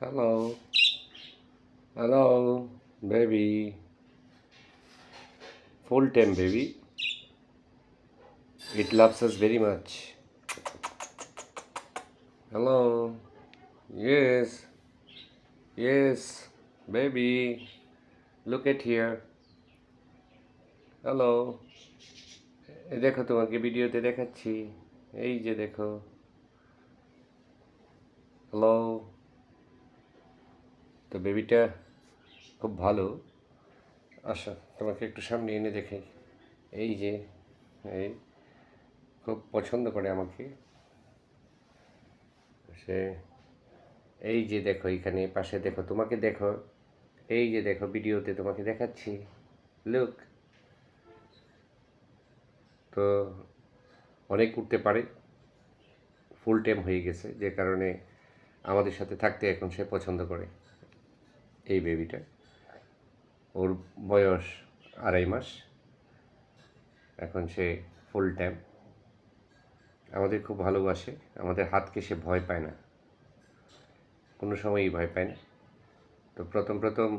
Hello. Hello, baby. Full time, baby. It loves us very much. Hello. Yes. Yes, baby. Look at here. Hello, দেখো তোমাকে ভিডিওতে দেখাচ্ছি। এই যে দেখো। হ্যালো। তো বেবিটা খুব ভালো। আসো তোমাকে একটু সামনে এনে দেখাই। এই যে এই খুব পছন্দ করে আমাকে। সে এই যে দেখো এখানে পাশে দেখো, তোমাকে দেখো। এই যে দেখো ভিডিওতে তোমাকে দেখাচ্ছি। লুক। তো অনেক উঠতে পারে, ফুল টাইম হয়ে গেছে, যে কারণে আমাদের সাথে থাকতে এখন সে পছন্দ করে। এই বেবিটা, ওর বয়স 2.5 মাস। এখন সে ফুল টাইম আমাদের খুব ভালোবাসে। আমাদের হাতকে সে ভয় পায় না, কোনো সময়ই ভয় পায় না। তো প্রথম প্রথম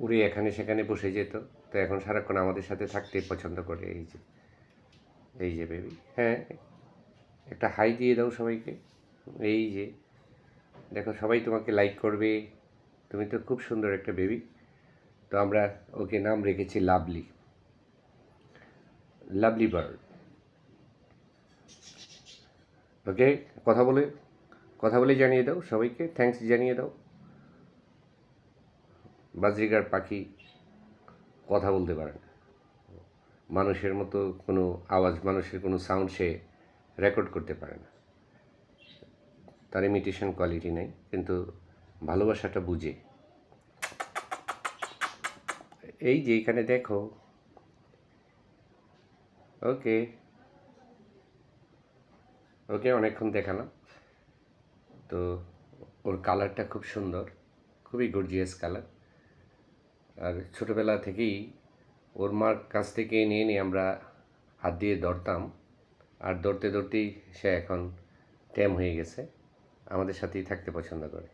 উড়ে এখানে সেখানে বসে যেত, তো এখন সারাক্ষণ আমাদের সাথে থাকতে পছন্দ করে। এই যে বেবি। হ্যাঁ, একটা হাই দিয়ে দাও সবাইকে। এই যে দেখো, সবাই তোমাকে লাইক করবে। তুমি তো খুব সুন্দর একটা বেবি। তো আমরা ওকে নাম রেখেছি লাভলি। Lovely bird. ওকে, কথা বলে জানিয়ে দাও সবাইকে, থ্যাঙ্কস জানিয়ে দাও। বাজরিগার পাখি কথা বলতে পারে না, মানুষের মতো কোনো আওয়াজ, মানুষের কোনো সাউন্ড সে রেকর্ড করতে পারে না। তার ইমিটেশন কোয়ালিটি নেই, কিন্তু ভালোবাসাটা বুঝে। এই যে এখানে দেখো। ওকে ওকে, অনেকক্ষণ দেখালাম। তো ওর কালারটা খুব সুন্দর, খুবই গর্জিয়াস কালার। আর ছোটোবেলা থেকেই ওর মার কাছ থেকে নিয়ে নিয়ে আমরা হাত দিয়ে ধরতাম, আর ধরতে ধরতেই সে এখন ট্যাম হয়ে গেছে, আমাদের সাথেই থাকতে পছন্দ করে।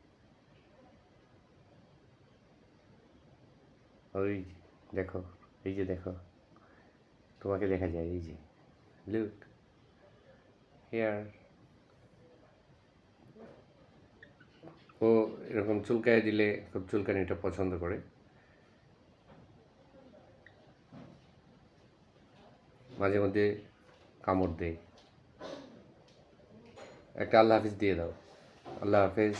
ওই দেখো, এই যে দেখো, তোমাকে দেখা যায়। এই যে লুক হিয়ার। ও এরকম চুলকায় দিলে খুব চুলকানিটা পছন্দ করে। মাঝে মধ্যে কামড় দেয়। একটা আল্লাহ হাফিজ দিয়ে দাও। আল্লাহ হাফেজ।